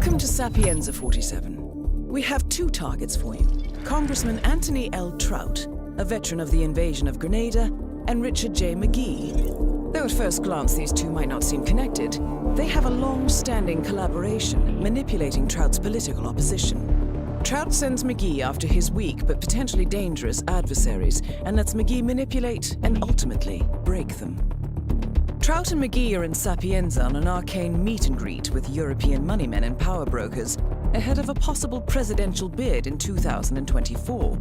Welcome to Sapienza 47. We have two targets for you. Congressman Anthony L. Troutt, a veteran of the invasion of Grenada, and Richard J. Magee. Though at first glance these two might not seem connected, they have a long-standing collaboration manipulating Trout's political opposition. Troutt sends Magee after his weak but potentially dangerous adversaries and lets Magee manipulate and ultimately break them. Troutt and Magee are in Sapienza on an arcane meet and greet with European moneymen and power brokers ahead of a possible presidential bid in 2024.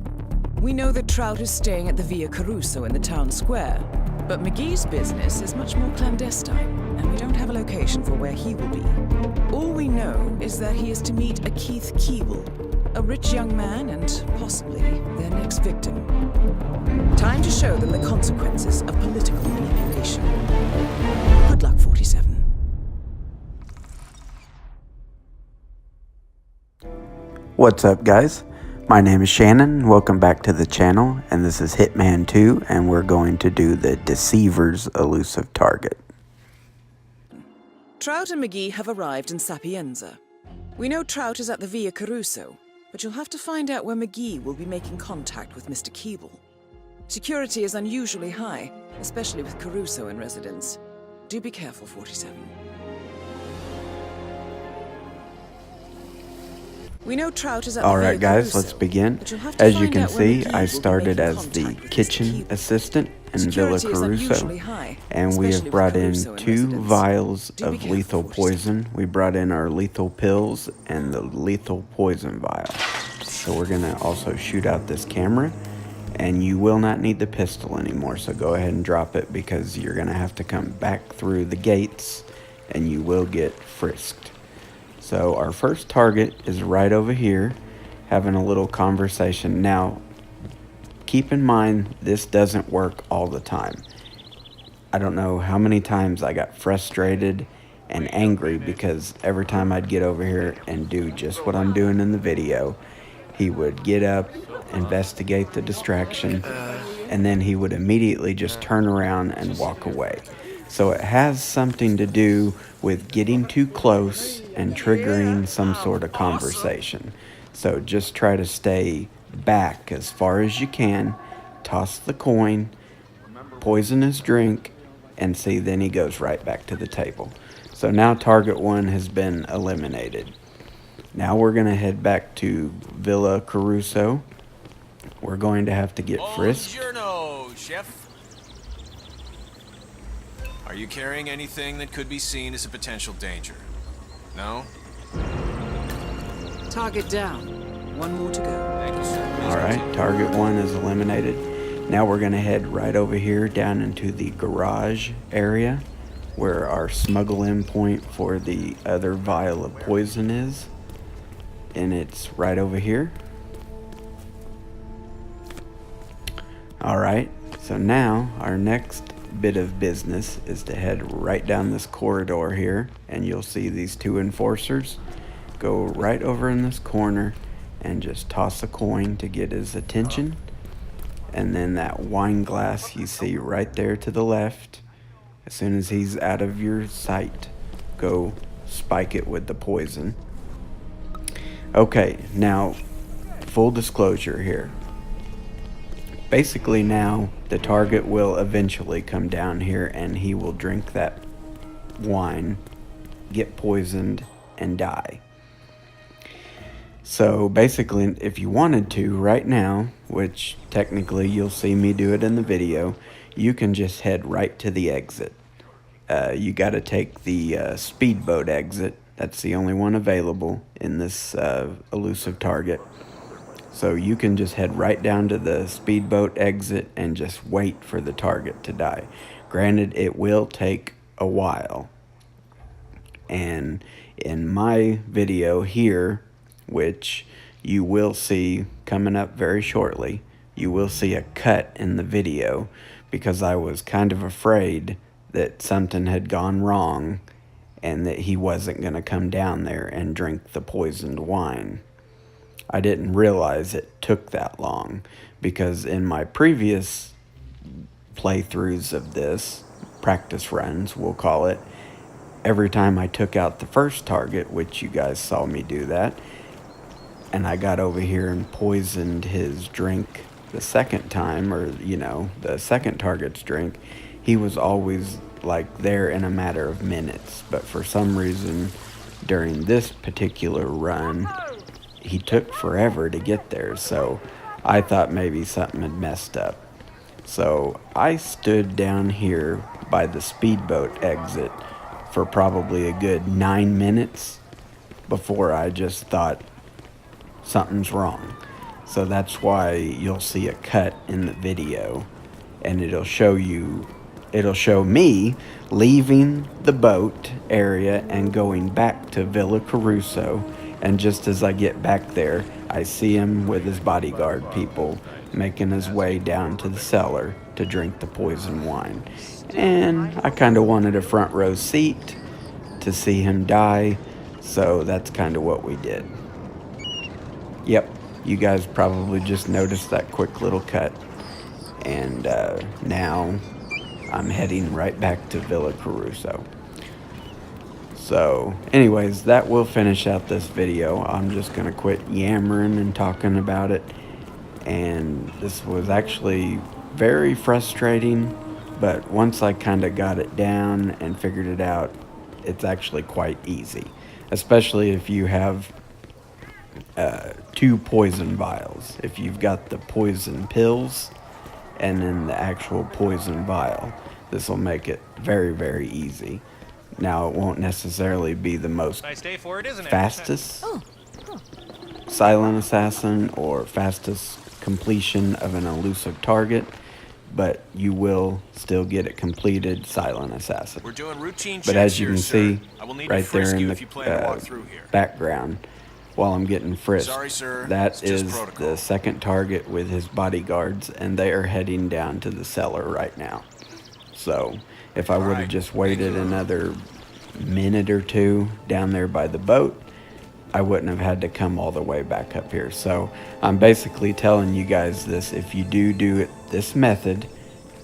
We know that Troutt is staying at the Via Caruso in the town square, but Magee's business is much more clandestine, and we don't have a location for where he will be. All we know is that he is to meet a Keith Keeble, a rich young man and possibly their next victim. Time to show them the consequences of political manipulation. Good luck, 47. What's up, guys? My name is Shannon. Welcome back to the channel, and this is Hitman 2, and we're going to do the Deceivers elusive target. Troutt and Magee have arrived in Sapienza. We know Troutt is at the Via Caruso, but you'll have to find out where Magee will be making contact with Mr. Keeble. Security is unusually high, especially with Caruso in residence. Do be careful, 47. We know Troutt is at the Alright Via guys, Caruso, let's begin. but you'll have to As you find can out where see, Magee I will be started making as the contact with Mr. kitchen Keeble. assistant in Villa Security is Caruso, unusually high, and we have especially brought with in Caruso in 2 residence. vials Do be of careful, lethal 47. poison. We brought in our lethal pills and the lethal poison vial. So we're going to also shoot out this camera, and you will not need the pistol anymore, so go ahead and drop it because you're going to have to come back through the gates and you will get frisked. So our first target is right over here, having a little conversation. Now, keep in mind, this doesn't work all the time. I don't know how many times I got frustrated and angry because every time I'd get over here and do just what I'm doing in the video, he would get up, investigate the distraction, and then he would immediately just turn around and walk away. So it has something to do with getting too close and triggering some sort of conversation. So just try to stay back as far as you can, toss the coin, poison his drink, and see, then he goes right back to the table. So now target 1 has been eliminated. Now we're going to head back to Villa Caruso. We're going to have to get frisked. Buongiorno, chef. Are you carrying anything that could be seen as a potential danger? No? Target down. One more to go. Thank you, sir. Please Alright, continue. target 1 is eliminated. Now we're going to head right over here down into the garage area where our smuggle in point for the other vial of poison is. And it's right over here. Alright, so now our next bit of business is to head right down this corridor here, and you'll see these 2 enforcers. Go right over in this corner and just toss a coin to get his attention. And then that wine glass you see right there to the left, as soon as he's out of your sight, go spike it with the poison. Okay, now, full disclosure here. Basically now, the target will eventually come down here and he will drink that wine, get poisoned, and die. So basically, if you wanted to right now, which technically you'll see me do it in the video, you can just head right to the exit. You got to take the speedboat exit. That's the only one available in this elusive target. So you can just head right down to the speedboat exit and just wait for the target to die. Granted, it will take a while. And in my video here, which you will see coming up very shortly, you will see a cut in the video because I was kind of afraid that something had gone wrong and that he wasn't going to come down there and drink the poisoned wine. I didn't realize it took that long because in my previous playthroughs of this, practice runs we'll call it, every time I took out the first target, which you guys saw me do that, and I got over here and poisoned his drink the second time, or, you know, the second target's drink, he was always like there in a matter of minutes. But for some reason, during this particular run, he took forever to get there, so I thought maybe something had messed up. So I stood down here by the speedboat exit for probably a good 9 minutes before I just thought something's wrong. So that's why you'll see a cut in the video, and it'll show me leaving the boat area and going back to Villa Caruso. And just as I get back there, I see him with his bodyguard people making his way down to the cellar to drink the poison wine. And I kind of wanted a front row seat to see him die, so that's kind of what we did. Yep, you guys probably just noticed that quick little cut. And now I'm heading right back to Villa Caruso. So, anyways, that will finish out this video. I'm just going to quit yammering and talking about it. And this was actually very frustrating, but once I kind of got it down and figured it out, it's actually quite easy. Especially if you have 2 poison vials. If you've got the poison pills and then the actual poison vial, this will make it very, very easy. Now, it won't necessarily be the most fastest silent assassin or fastest completion of an elusive target, but you will still get it completed silent assassin. We're doing routine but as you can checks see, here, I will need right to there frisk in you if you plan to walk the through here. background while I'm getting frisked, Sorry, sir. that It's just is protocol. the second target with his bodyguards, and they are heading down to the cellar right now. So if I would have right, just waited another minute or two down there by the boat, I wouldn't have had to come all the way back up here. So I'm basically telling you guys this: if you do it this method,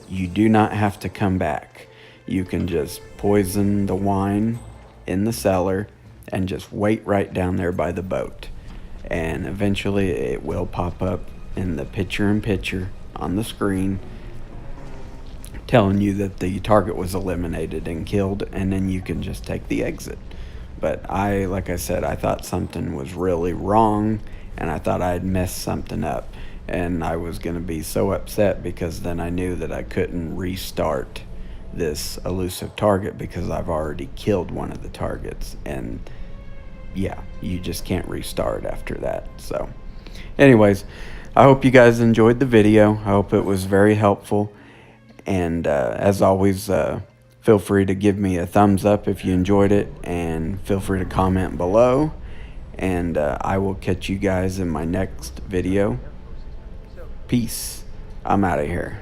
you do not have to come back. You can just poison the wine in the cellar and just wait right down there by the boat, and eventually it will pop up in the picture-in-picture on the screen telling you that the target was eliminated and killed, and then you can just take the exit. But like I said, I thought something was really wrong, and I thought I had messed something up, and I was going to be so upset because then I knew that I couldn't restart this elusive target because I've already killed one of the targets, and yeah, you just can't restart after that. So anyways, I hope you guys enjoyed the video. I hope it was very helpful. And as always, feel free to give me a thumbs up if you enjoyed it, and feel free to comment below. And I will catch you guys in my next video. Peace. I'm out of here.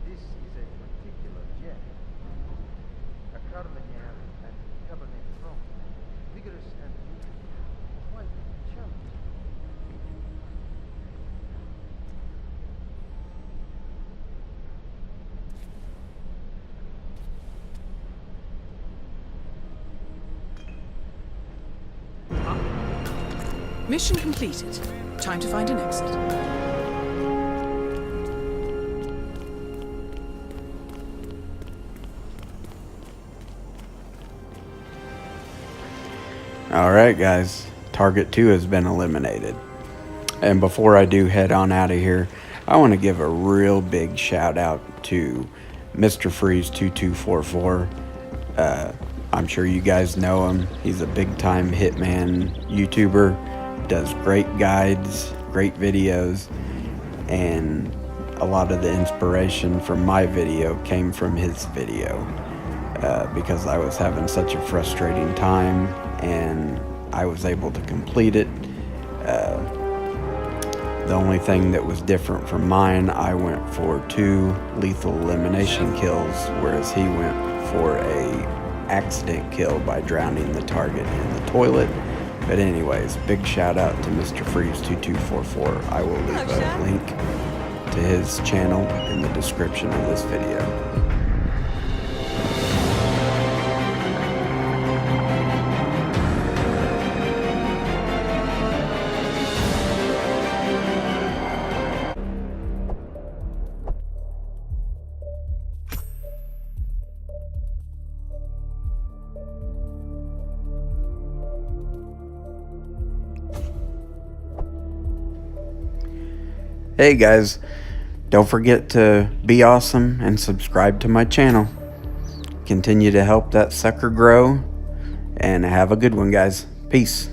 This is a particular jet, a Carmenere and Cabernet Franc, vigorous and beautiful, quite challenging. Mission completed. Time to find an exit. Alright guys, Target 2 has been eliminated. And before I do head on out of here, I want to give a real big shout out to Mr. Freeze 2244. I'm sure you guys know him. He's a big time Hitman YouTuber, does great guides, great videos, and a lot of the inspiration from my video came from his video because I was having such a frustrating time and I was able to complete it. The only thing that was different from mine, I went for 2 lethal elimination kills, whereas he went for a accident kill by drowning the target in the toilet. But anyways, big shout out to Mr. Freeze 2244. I will leave a link to his channel in the description of this video. Hey guys, don't forget to be awesome and subscribe to my channel. Continue to help that sucker grow, and have a good one, guys. Peace.